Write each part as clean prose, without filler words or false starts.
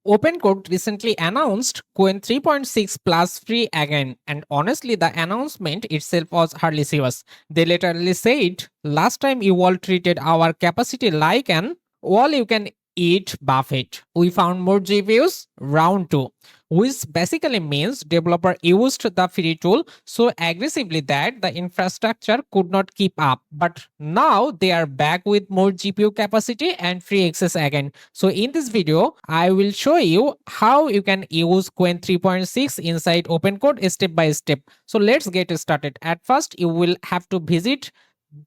OpenCode recently announced Qwen 3.6 plus free again, and honestly, the announcement itself was hardly serious. They literally said, "Last time you all treated our capacity like an all you can eat buffet. We found more GPUs, round two," which basically means developer used the free tool so aggressively that the infrastructure could not keep up. But now they are back with more GPU capacity and free access again. So in this video, I will show you how you can use Qwen 3.6 inside OpenCode step by step. So let's get started. At first, you will have to visit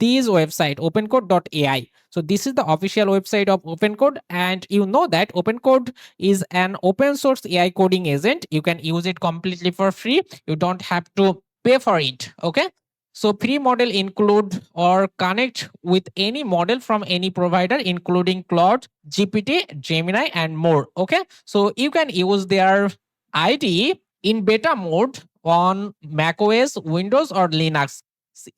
this website opencode.ai. So this is the official website of OpenCode, and you know that OpenCode is an open source AI coding agent. You can use it completely for free. You don't have to pay for it. Okay. So free model include or connect with any model from any provider, including Claude, GPT, Gemini, and more. Okay. So you can use their IDE in beta mode on macOS, Windows, or Linux.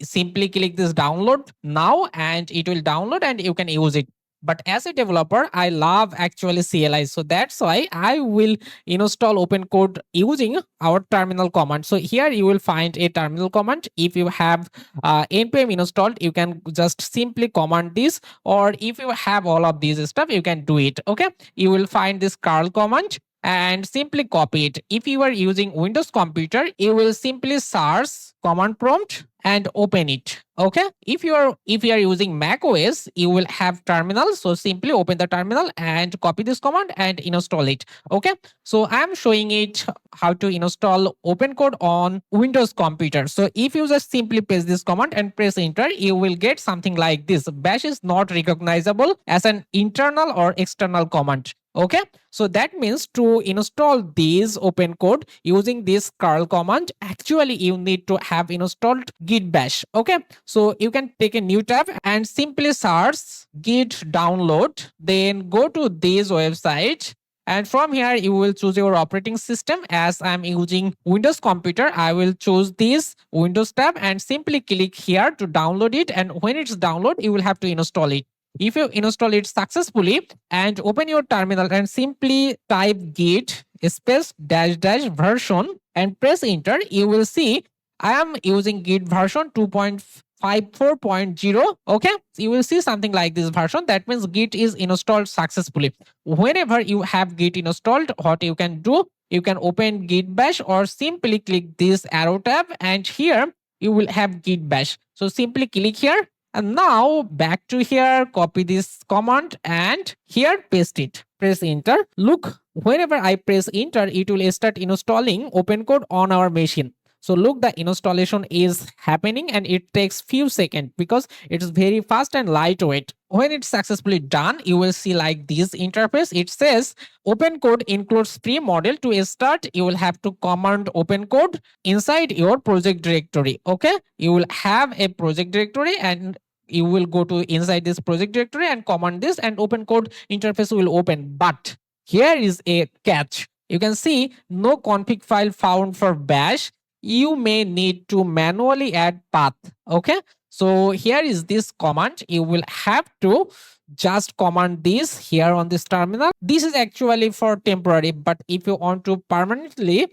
Simply click this download now and it will download and you can use it. But as a developer, I love actually CLI. So that's why I will install OpenCode using our terminal command. So here you will find a terminal command. If you have npm installed, you can just simply command this, or if you have all of these stuff, you can do it. Okay. You will find this curl command and simply copy it. If you are using Windows computer, you will simply search command prompt and open it. Okay. If you are using Mac OS, you will have terminal. So simply open the terminal and copy this command and install it. Okay. So I'm showing it how to install OpenCode on Windows computer. So if you just simply paste this command and press enter, you will get something like this. Bash is not recognizable as an internal or external command. Okay. So that means to install this OpenCode using this curl command, actually you need to have installed git bash. Okay. So you can take a new tab and simply search git download, then go to this website. And from here, you will choose your operating system. As I'm using Windows computer, I will choose this Windows tab and simply click here to download it. And when it's download, you will have to install it. If you install it successfully and open your terminal and simply type git space dash dash version and press enter, you will see I am using git version 2.54.0. Okay. You will see something like this version. That means git is installed successfully. Whenever you have git installed, what you can do, you can open git bash or simply click this arrow tab and here you will have git bash. So simply click here. And now back to here, copy this command and here paste it. Press enter. Look, whenever I press enter, it will start installing OpenCode on our machine. So look, the installation is happening and it takes few seconds because it's very fast and lightweight. When it's successfully done, you will see like this interface. It says OpenCode includes free model. To start, you will have to command OpenCode inside your project directory. Okay. You will have a project directory and you will go to inside this project directory and command this and OpenCode interface will open. But here is a catch. You can see no config file found for bash. You may need to manually add path. Okay. So here is this command. You will have to just command this here on this terminal. This is actually for temporary, but if you want to permanently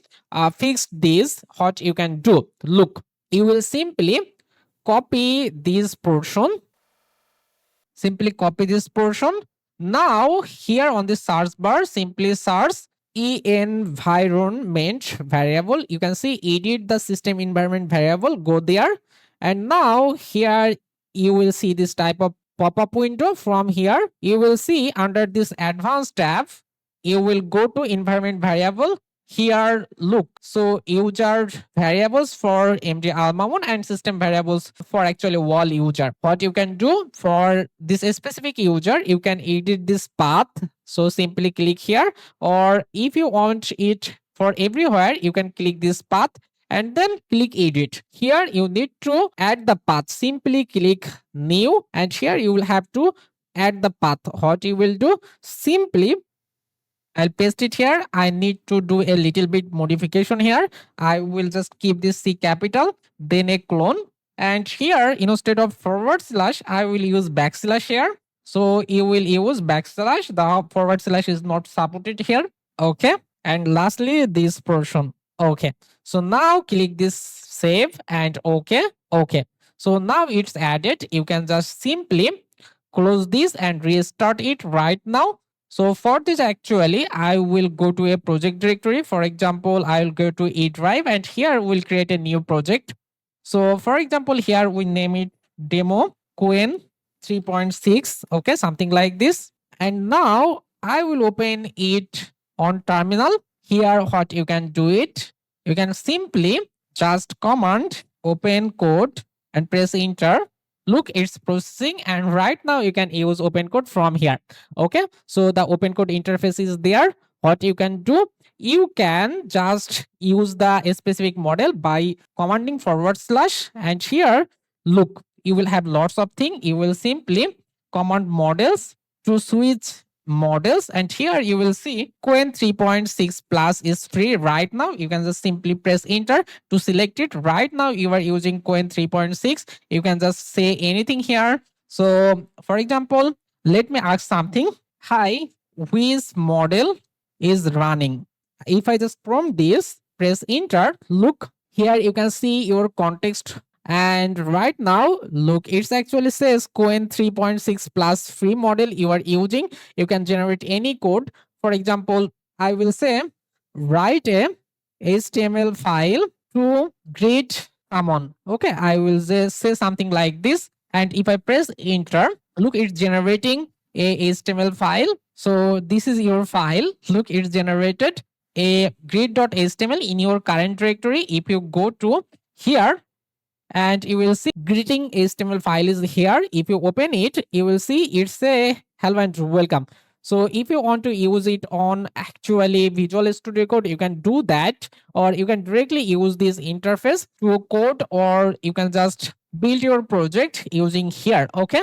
fix this, what you can do, look, you will simply copy this portion. Simply copy this portion. Now here on the search bar, simply search environment variable. You can see edit the system environment variable. Go there. And now here you will see this type of pop-up window. From here, you will see under this advanced tab, you will go to environment variable. Here, look, so user variables for MD Mamun and system variables for actually wall user. What you can do for this specific user, you can edit this path. So simply click here, or if you want it for everywhere, you can click this path and then click edit. Here you need to add the path. Simply click new and here you will have to add the path. What you will do, simply I'll paste it here. I need to do a little bit modification here. I will just keep this C capital, then a clone. And here, instead of forward slash, I will use backslash here. So you will use backslash. The forward slash is not supported here. Okay. And lastly, this portion. Okay. So now click this save and okay. Okay. So now it's added. You can just simply close this and restart it right now. So for this, actually, I will go to a project directory. For example, I will go to E drive and here we'll create a new project. So for example, here we name it demo Qwen 3.6. Okay, something like this. And now I will open it on terminal. Here, what you can do it, you can simply just command open code and press enter. Look, it's processing, and right now you can use OpenCode from here. Okay, so the OpenCode interface is there. What you can do, you can just use the specific model by commanding forward slash, and here, look, you will have lots of things. You will simply command models to switch models, and here you will see Qwen 3.6 plus is free right now. You can just simply press enter to select it. Right now you are using Qwen 3.6. You can just say anything here. So for example, let me ask something. Hi, which model is running? If I just prompt this, press enter, look, here you can see your context. And right now, look, it's actually says Qwen 3.6 plus free model you are using. You can generate any code. For example, I will say write a HTML file to greet Mamun. Okay, I will say something like this. And if I press enter, look, it's generating a HTML file. So this is your file. Look, it's generated a greet.html in your current directory. If you go to here, and you will see greeting HTML file is here. If you open it, you will see it's a hello and welcome. So if you want to use it on actually Visual Studio Code, you can do that, or you can directly use this interface to code, or you can just build your project using here. Okay.